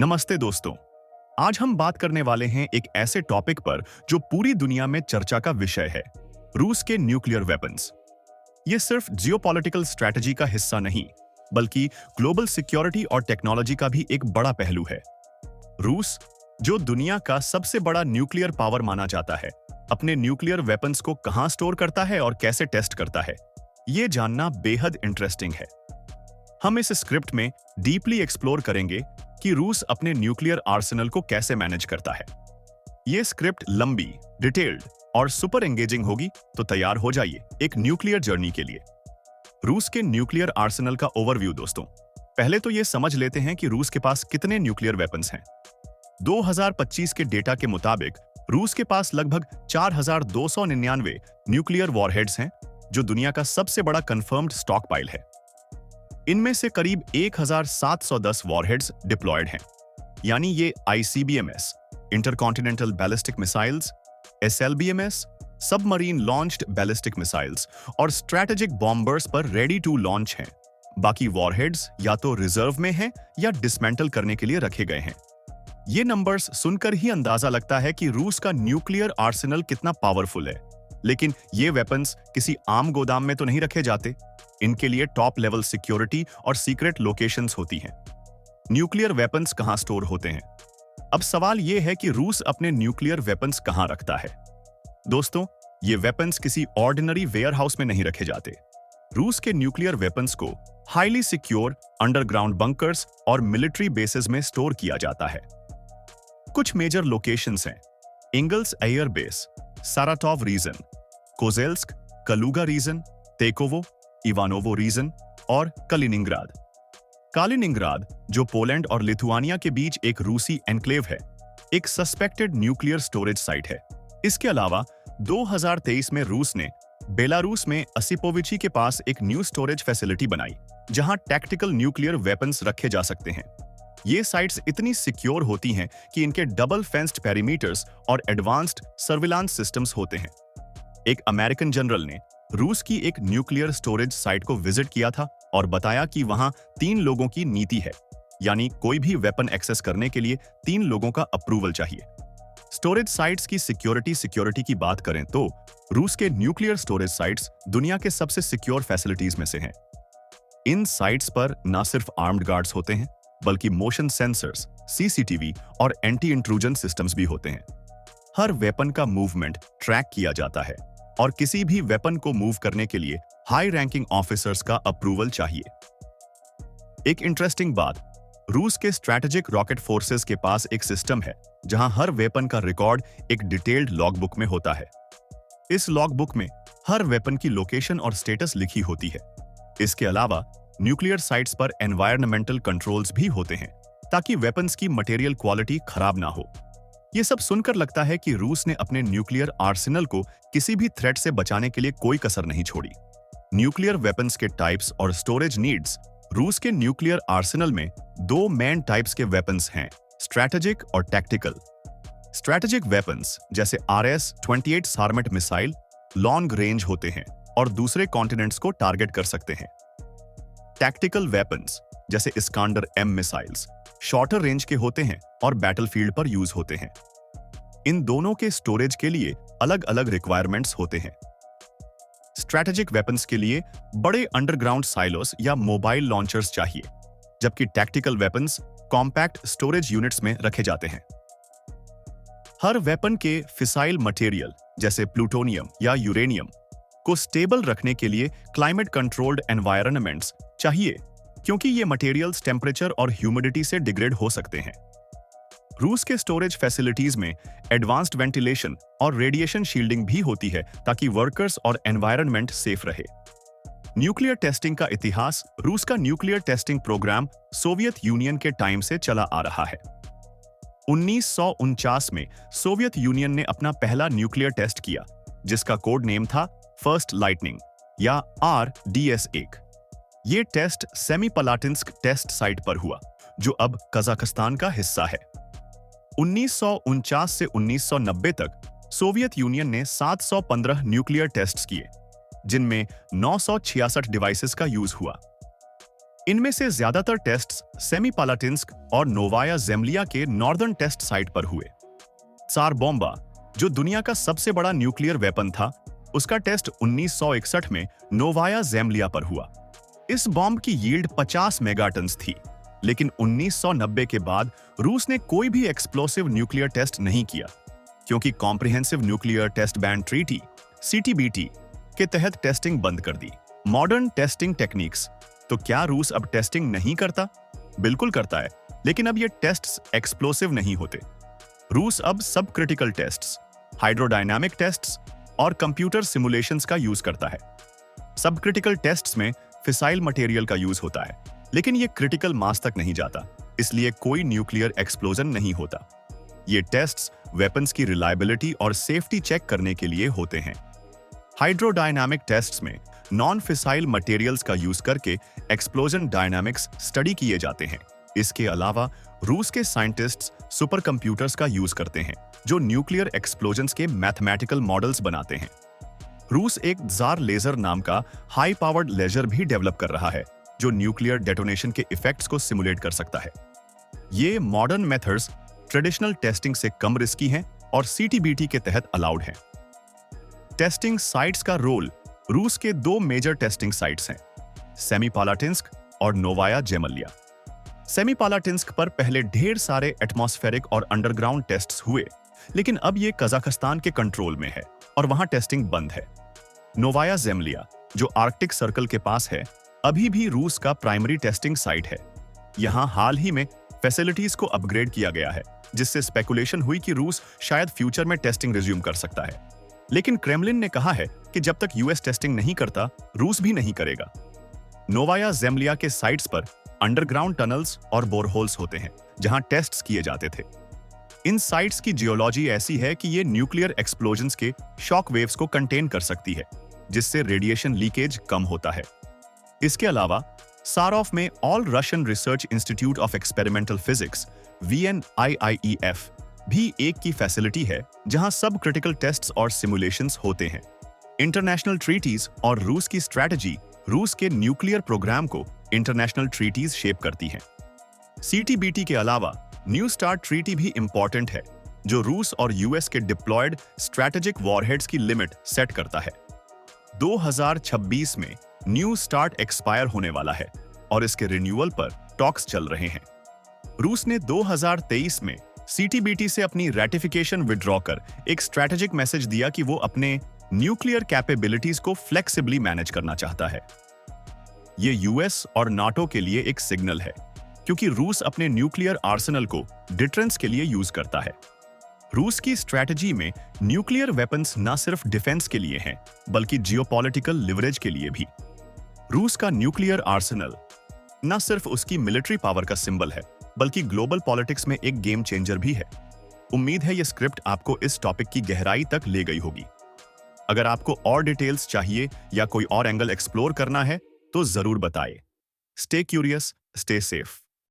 नमस्ते दोस्तों। आज हम बात करने वाले हैं एक ऐसे टॉपिक पर जो पूरी दुनिया में चर्चा का विषय है, रूस के न्यूक्लियर वेपन्स। ये सिर्फ जियोपॉलिटिकल स्ट्रैटेजी का हिस्सा नहीं, बल्कि ग्लोबल सिक्योरिटी और टेक्नोलॉजी का भी एक बड़ा पहलू है। रूस, जो दुनिया का सबसे बड़ा न्यूक्लियर पावर माना जाता है, अपने न्यूक्लियर वेपन्स को कहां स्टोर करता है और कैसे टेस्ट करता है, ये जानना बेहद इंटरेस्टिंग है। हम इस स्क्रिप्ट में डीपली एक्सप्लोर करेंगे कि रूस अपने न्यूक्लियर आर्सेनल को कैसे मैनेज करता है। ये स्क्रिप्ट लंबी, डिटेल्ड और सुपर एंगेजिंग होगी, तो तैयार हो जाइए एक न्यूक्लियर जर्नी के लिए। रूस के न्यूक्लियर आर्सेनल का ओवरव्यू दोस्तों। पहले तो ये समझ लेते हैं कि रूस के पास कितने न्यूक्लियर वेपन्स हैं। 2025 के डेटा के मुताबिक रूस के पास लगभग 4299 न्यूक्लियर वॉरहेड्स हैं, जो दुनिया का सबसे बड़ा कंफर्म्ड स्टॉक पाइल है। इनमें से करीब 1710 वॉरहेड्स डिप्लॉयड हैं, यानी ये ICBMs, intercontinental ballistic missiles, SLBMs, submarine launched ballistic missiles और स्ट्रैटेजिक बॉम्बर्स पर रेडी टू लॉन्च हैं। बाकी वॉरहेड्स या तो रिजर्व में हैं या डिसमेंटल करने के लिए रखे गए हैं। ये नंबर्स सुनकर ही अंदाजा लगता है कि रूस का न्यूक्लियर आर्सेनल कितना पावरफुल है। लेकिन ये वेपन्स किसी आम गोदाम में तो नहीं रखे जाते। इनके लिए टॉप लेवल सिक्योरिटी और सीक्रेट लोकेशंस होती हैं। न्यूक्लियर वेपन्स कहां स्टोर होते हैं? अब सवाल यह है कि रूस अपने न्यूक्लियर वेपन्स कहां रखता है। दोस्तों, ये वेपन्स किसी ऑर्डिनरी वेयरहाउस में नहीं रखे जाते। रूस के न्यूक्लियर वेपन्स को हाईली सिक्योर अंडरग्राउंड बंकर्स और मिलिट्री बेसेस में स्टोर किया जाता है। कुछ मेजर लोकेशंस हैं: Engels air base, Saratov region, Kozelsk, Kaluga region, Teykovo, Ivanovo region और कलिनिंग्राद। कालिनिंग्राद, जो पोलैंड और लिथुआनिया के बीच एक रूसी एन्क्लेव है, एक सस्पेक्टेड न्यूक्लियर स्टोरेज साइट है। इसके अलावा 2023 में रूस ने बेलारूस में असिपोविची के पास एक न्यू स्टोरेज फैसिलिटी बनाई, जहां टैक्टिकल न्यूक्लियर वेपन्स रखे जा सकते हैं। ये साइट्स इतनी सिक्योर होती हैं कि इनके डबल फेंस्ड पेरीमीटर्स और एडवांस्ड सर्विलांस सिस्टम्स होते हैं। एक अमेरिकन जनरल ने रूस की एक न्यूक्लियर स्टोरेज साइट को विजिट किया था और बताया कि वहां 3 लोगों की नीति है, यानी कोई भी वेपन एक्सेस करने के लिए 3 लोगों का अप्रूवल चाहिए। स्टोरेज साइट्स की सिक्योरिटी की बात करें तो रूस के न्यूक्लियर स्टोरेज साइट्स दुनिया के सबसे सिक्योर फैसिलिटीज में से हैं। इन साइट्स पर न सिर्फ आर्म्ड गार्ड्स होते हैं, बल्कि मोशन सेंसर्स, सीसीटीवी और एंटी इंट्रूजन सिस्टम्स भी होते हैं। हर वेपन का मूवमेंट ट्रैक किया जाता है और किसी भी वेपन को मूव करने के लिए हाई रैंकिंग ऑफिसर्स का अप्रूवल चाहिए। एक इंटरेस्टिंग बात, रूस के स्ट्रैटेजिक रॉकेट फोर्सेस के पास एक सिस्टम है जहां हर वेपन का रिकॉर्ड एक डिटेल्ड लॉगबुक में होता है। इस लॉगबुक में हर वेपन की लोकेशन और स्टेटस लिखी होती है। इसके अलावा न्यूक्लियर साइट्स पर एनवायरमेंटल कंट्रोल्स भी होते हैं, ताकि वेपन्स की मटेरियल क्वालिटी खराब ना हो। ये सब सुनकर लगता है कि रूस ने अपने न्यूक्लियर आर्सेनल को किसी भी थ्रेट से बचाने के लिए कोई कसर नहीं छोड़ी। न्यूक्लियर वेपन्स के टाइप्स और स्टोरेज नीड्स। रूस के न्यूक्लियर आर्सेनल में 2 मेन टाइप्स के वेपन्स हैं: स्ट्रैटेजिक और टैक्टिकल। स्ट्रैटेजिक वेपन्स जैसे RS-28 सार्मेट मिसाइल लॉन्ग रेंज होते हैं और दूसरे कॉन्टिनेंट्स को टारगेट कर सकते हैं। टैक्टिकल वेपन्स जैसे इस्कांडर M मिसाइल्स शॉर्टर रेंज के होते हैं और बैटलफील्ड पर यूज होते हैं। इन दोनों के स्टोरेज के लिए अलग अलग रिक्वायरमेंट्स होते हैं। स्ट्रैटेजिक वेपन्स के लिए बड़े अंडरग्राउंड साइलोस या मोबाइल लॉन्चर्स चाहिए, जबकि tactical weapons compact storage units में रखे जाते हैं। हर वेपन के फिसाइल मटेरियल जैसे प्लूटोनियम या यूरेनियम को स्टेबल रखने के लिए क्लाइमेट कंट्रोल्ड एनवायरनमेंट्स चाहिए, क्योंकि ये मटेरियल्स टेम्परेचर और ह्यूमिडिटी से डिग्रेड हो सकते हैं। रूस के स्टोरेज फैसिलिटीज में एडवांस्ड वेंटिलेशन और रेडिएशन शील्डिंग भी होती है, ताकि वर्कर्स और एनवायरनमेंट सेफ रहे। न्यूक्लियर टेस्टिंग का इतिहास। रूस का nuclear testing programme Soviet Union के टाइम से चला आ रहा है। 1949 में सोवियत यूनियन ने अपना पहला न्यूक्लियर टेस्ट किया, जिसका कोड नेम था फर्स्ट लाइटनिंग या RDS-1। ये टेस्ट सेमीपलाटिन्स्क टेस्ट साइट पर हुआ, जो अब कजाकिस्तान का हिस्सा है। 1949 से 1990 तक सोवियत यूनियन ने 715 न्यूक्लियर टेस्ट्स किए, जिनमें 966 डिवाइसेस का यूज हुआ। इनमें से ज्यादातर टेस्ट्स सेमीपालाटिन्स्क और नोवाया जेमलिया के नॉर्दर्न टेस्ट साइट पर हुए। त्सार बोम्बा, जो दुनिया का सबसे बड़ा न्यूक्लियर वेपन था, उसका टेस्ट 1961 में नोवाया जेमलिया पर हुआ। इस बॉम्ब की यील्ड 50 मेगाटन्स थी, लेकिन 1990 के बाद रूस ने कोई भी एक्सप्लोसिव न्यूक्लियर टेस्ट नहीं किया, क्योंकि comprehensive nuclear test ban treaty (CTBT) के तहत टेस्टिंग बंद कर दी। Modern testing techniques. तो क्या रूस अब टेस्टिंग नहीं करता? बिल्कुल करता है, लेकिन अब ये टेस्ट्स एक्सप्लोसिव नहीं होते। रूस अब सब क्रिटिकल टेस्ट्स, हाइड्रोडायनामिक टेस्ट्स और कंप्यूटर सिमुलेशंस का यूज करता है। सब क्रिटिकल टेस्ट्स में फिसाइल मटेरियल का यूज होता है, लेकिन ये क्रिटिकल मास तक नहीं जाता, इसलिए कोई न्यूक्लियर एक्सप्लोजन नहीं होता। ये टेस्ट्स वेपन्स की रिलायबिलिटी और सेफ्टी चेक करने के लिए होते हैं। हाइड्रोडायनामिक टेस्ट्स में नॉन फिसाइल मटेरियल्स का यूज करके एक्सप्लोजन डायनामिक्स स्टडी किए जाते हैं। इसके अलावा रूस के साइंटिस्ट्स सुपर कंप्यूटर्स का यूज करते हैं, जो न्यूक्लियर एक्सप्लोजन्स के मैथमेटिकल मॉडल्स बनाते हैं। रूस एक जार लेजर नाम का हाई पावर्ड लेजर भी डेवलप कर रहा है, जो न्यूक्लियर डेटोनेशन के इफेक्ट्स को सिमुलेट कर सकता है। ये मॉडर्न मेथड्स ट्रेडिशनल टेस्टिंग से कम रिस्की हैं और सीटीबीटी के तहत अलाउड हैं। टेस्टिंग साइट्स का रोल। रूस के दो मेजर टेस्टिंग साइट्स हैं, सेमीपालाटिन्स्क और नोवाया जेमलिया। सेमीपालाटिन्स्क पर पहले ढेर सारे एटमॉस्फेरिक और अंडरग्राउंड टेस्ट्स हुए, लेकिन अब ये कजाकिस्तान के कंट्रोल में है और वहां टेस्टिंग बंद है। नोवाया जेमलिया, जो आर्कटिक सर्कल के पास है, अभी भी रूस का प्राइमरी टेस्टिंग साइट है। यहां हाल ही में फैसिलिटीज को अपग्रेड किया गया है, जिससे स्पेकुलेशन हुई कि रूस शायद फ्यूचर में टेस्टिंग रिज्यूम कर सकता है। लेकिन क्रेमलिन ने कहा है कि जब तक यूएस टेस्टिंग नहीं करता, रूस भी नहीं करेगा। नोवाया जेमलिया के साइट्स पर अंडरग्राउंड टनल्स और बोरहोल्स होते हैं, जहां टेस्ट्स किए जाते थे। इन साइट्स की जियोलॉजी ऐसी है कि ये न्यूक्लियर एक्सप्लोजन्स के शॉक वेव्स को कंटेन कर सकती है, जिससे रेडिएशन लीकेज कम होता है। इसके अलावा सारोफ में all Russian research institute of experimental physics (VNIIEF) भी एक की फैसिलिटी है, जहां सब क्रिटिकल टेस्ट्स और सिमुलेशंस होते हैं। इंटरनेशनल ट्रीटीज और रूस की स्ट्रैटेजी रूस के न्यूक्लियर प्रोग्राम को इंटरनेशनल ट्रीटीज शेप करती हैं। सीटीबीटी के अलावा न्यू स्टार्ट ट्रीटी भी इंपॉर्टेंट है, जो रूस और यूएस के डिप्लॉयड स्ट्रैटेजिक वॉरहेड्स की लिमिट सेट करता है। 2026 में न्यू स्टार्ट एक्सपायर होने वाला है और इसके रिन्यूअल पर टॉक्स चल रहे हैं। रूस ने 2023 में सीटीबीटी से अपनी रैटिफिकेशन विड्रॉ कर एक स्ट्रैटेजिक मैसेज दिया कि वो अपने न्यूक्लियर कैपेबिलिटीज को फ्लेक्सिबली मैनेज करना चाहता है। ये यूएस और नाटो के लिए एक सिग्नल है, क्योंकि रूस अपने न्यूक्लियर आर्सेनल को डिफेंस के लिए यूज करता है। रूस की स्ट्रैटेजी में न्यूक्लियर वेपन्स न सिर्फ डिफेंस के लिए हैं, बल्कि जियोपॉलिटिकल लिवरेज के लिए भी। रूस का न्यूक्लियर आर्सेनल न सिर्फ उसकी मिलिट्री पावर का सिंबल है, बल्कि ग्लोबल पॉलिटिक्स में एक गेम चेंजर भी है। उम्मीद है ये स्क्रिप्ट आपको इस टॉपिक की गहराई तक ले गई होगी। अगर आपको और डिटेल्स चाहिए या कोई और एंगल एक्सप्लोर करना है, तो जरूर बताएं। Stay curious, stay safe.